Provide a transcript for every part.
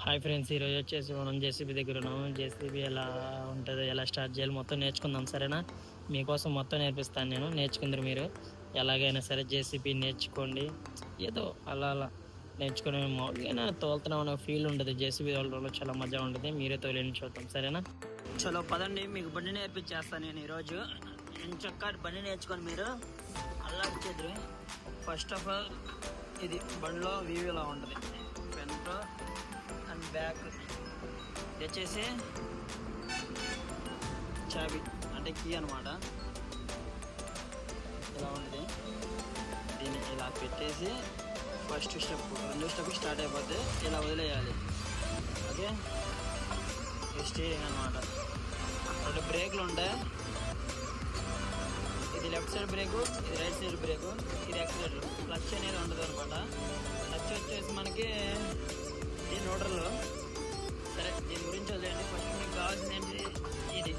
Hi friends, ఈరోజు వచ్చేసి మనం జేసీబీ దగ్గర ఉన్నాము. జేసీబీ ఎలా ఉంటుందో, ఎలా స్టార్ట్ చేయాలి మొత్తం నేర్చుకుందాం. సరేనా? మీకోసం మొత్తం నేర్పిస్తాను నేను. నేర్చుకుందరు మీరు ఎలాగైనా సరే జేసీబీ నేర్చుకోండి. ఏదో అలా అలా నేర్చుకుని మామూలుగా తోలుతున్నాం అనే ఫీల్ ఉంటుంది. జేసీబీ తోలడంలో చాలా మజా ఉంటుంది. మీరే తోలేని చూద్దాం. సరేనా? చలో పదండి, మీకు బండి నేర్పించేస్తాను నేను ఈరోజు. చక్క బండి నేర్చుకొని మీరు అల్లాడిచేద్దరు. ఫస్ట్ ఆఫ్ ఆల్ ఇది బండిలో వ్యూ ఇలా ఉంటుంది. ఫ్రంట్ అండ్ బ్యాక్ వచ్చేసి చాబీ అంటే కీ అనమాట. ఇలా ఉంటుంది. దీన్ని ఇలా పెట్టేసి ఫస్ట్ స్టెప్, రెండో స్టెప్ స్టార్ట్ అయిపోతే ఇలా వదిలేయాలి. ఓకే, స్టీరింగ్ అనమాట. రెండు బ్రేకులు ఉంటాయి. ఇది లెఫ్ట్ సైడ్ బ్రేకు, ఇది రైట్ సైడ్ బ్రేకు, ఇది యాక్సిలేటర్. క్లచ్ అనేది ఉంటుంది అనమాట. క్లచ్ వచ్చేసి మనకి ఈ న్యూట్రల్లో. సరే, దీని గురించి వదిలేండి. ఫస్ట్ మీకు కావాల్సింది ఏంటి? ఇది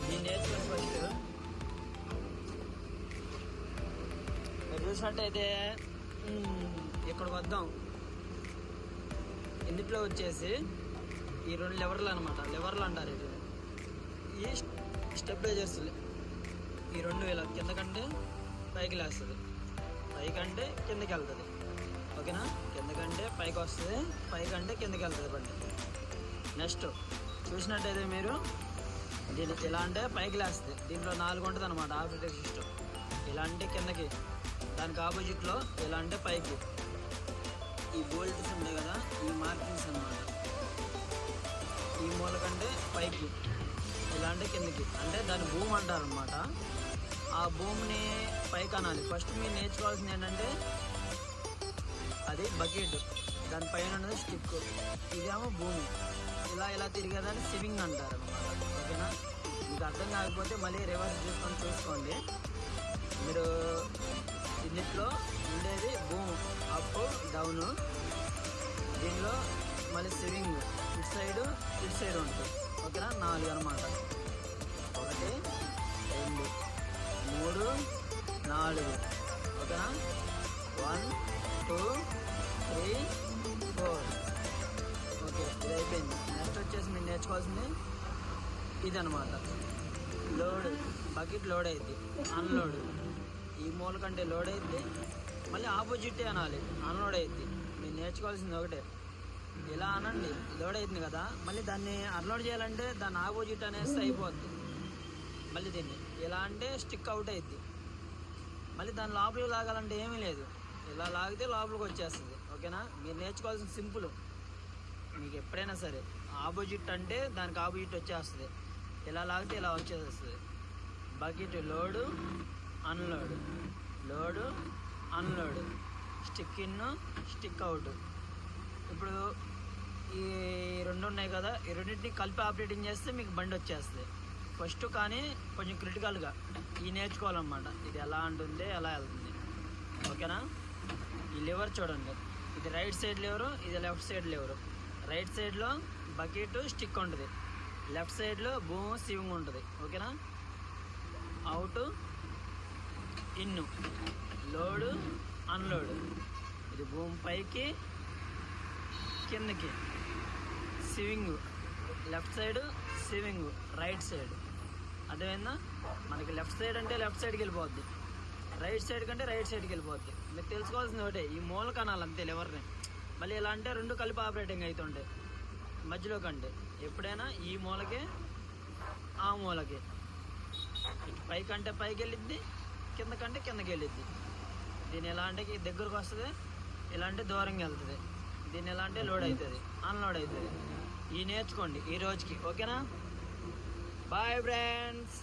దీన్ని నేర్చుకోండి. ఫస్ట్ మీరు చూసినట్టయితే ఇక్కడికి వద్దాం. ఇందులో వచ్చేసి ఈ రెండు లెవర్లు అనమాట. లెవర్లు అంటారు ఇది. ఈ స్టెబిలైజర్స్ ఈ రెండు ఇలా కిందకంటే పైకి లేస్తుంది, పైకంటే కిందకి వెళ్తుంది. ఓకేనా? కిందకంటే పైకి వస్తుంది, పైకంటే కిందకి వెళ్తుంది బండి. నెక్స్ట్ చూసినట్టయితే మీరు దీన్ని ఇలా అంటే పైకి లేస్తుంది. దీంట్లో 4 ఉంటుంది అనమాట ఆపరేటింగ్ సిస్టమ్. ఇలా అంటే కిందకి, దానికి ఆపోజిట్లో ఇలా అంటే పైకి. ఈ బోల్ట్స్ ఉంటాయి కదా, ఈ మార్కింగ్స్ అనమాట. ఈ మూల కంటే పైకి, ఇలా అంటే కిందకి. అంటే దాని భూమి అంటారు అనమాట. ఆ భూమిని పైకి అనాలి. ఫస్ట్ మీరు నేర్చుకోవాల్సింది ఏంటంటే అది బకెట్, దానిపైన ఉన్నది స్టిక్, ఇదేమో భూమి. ఇలా ఇలా తిరిగేదాన్ని స్వింగ్ అంటారు అనమాట. ఓకేనా? మీకు అర్థం కాకపోతే మళ్ళీ రివర్స్ చేసుకొని చూసుకోండి. మీరు ఇందులో ఉండేది భూమి, అప్ డౌన్. దీనిలో మళ్ళీ స్వింగ్ ఇటు సైడ్ ఉంటుంది. ఓకేనా? 4 అనమాట. 1 2 3 4. ఓకేనా? 1 2 3 4. ఓకే, ఇది అయిపోయింది. నెక్స్ట్ వచ్చేసి మీరు నేర్చుకోవాల్సింది ఇది అనమాట. లోడ్, బకెట్ లోడ్ అయింది, అన్లోడ్. ఈ మూల కంటే లోడ్ అయింది, మళ్ళీ ఆపోజిటే అనాలి, అన్లోడ్ అయింది. మీరు నేర్చుకోవాల్సింది ఒకటే. ఇలా అనండి, లోడ్ అవుతుంది కదా, మళ్ళీ దాన్ని అన్లోడ్ చేయాలంటే దాన్ని ఆపోజిట్ అనేసి అయిపోద్ది. మళ్ళీ దీన్ని ఇలా అంటే స్టిక్ అవుట్ అయింది. మళ్ళీ దాని లోపలికి లాగాలంటే ఏమీ లేదు, ఇలా లాగితే లోపలికి వచ్చేస్తుంది. ఓకేనా? మీరు నేర్చుకోవాల్సిన సింపుల్. మీకు ఎప్పుడైనా సరే ఆపోజిట్ అంటే దానికి ఆపోజిట్ వచ్చేస్తుంది. ఇలా లాగితే ఇలా వచ్చేస్తుంది. Bucket load unload, load unload, stick in stick out. ఇప్పుడు ఈ రెండు ఉన్నాయి కదా, ఈ రెండింటిని కలిపి ఆపరేటింగ్ చేస్తే మీకు బండి వచ్చేస్తుంది. ఫస్ట్ కానీ కొంచెం క్రిటికల్గా ఈ నేర్చుకోవాలన్నమాట. ఇది ఎలా ఉంటుంది, ఎలా వెళ్తుంది. ఓకేనా? ఈ లివర్ చూడండి, ఇది రైట్ సైడ్ లివరు, ఇది లెఫ్ట్ సైడ్ లివరు. రైట్ సైడ్లో బకెట్ స్టిక్ ఉంటుంది, లెఫ్ట్ సైడ్లో భూమి స్వింగ్ ఉంటుంది. ఓకేనా? Out in, load unload. ఇది భూమి పైకి కిందకి, swing left side, swing right side. అదేమైందా? మనకి లెఫ్ట్ సైడ్ అంటే లెఫ్ట్ సైడ్కి వెళ్ళిపోద్ది, రైట్ సైడ్ కంటే రైట్ సైడ్కి వెళ్ళిపోద్ది. మీరు తెలుసుకోవాల్సింది ఒకటే, ఈ మూల కనాలి అంతే లివర్ని. మళ్ళీ ఇలా అంటే రెండు కలిపి ఆపరేటింగ్ అవుతుంటాయి మధ్యలో కంటే. ఎప్పుడైనా ఈ మూలకే ఆ మూలకే, పైకంటే పైకి వెళ్ళిద్ది, కింద కంటే కిందకి వెళ్ళిద్ది. దీన్ని ఎలా అంటే దగ్గరకు వస్తుంది, ఇలా అంటే దూరంగా వెళ్తుంది. దీన్ని ఎలా అంటే లోడ్ అవుతుంది, అన్లోడ్ అవుతుంది. ఈ నేర్చుకోండి ఈ రోజుకి. ఓకేనా? Bye friends.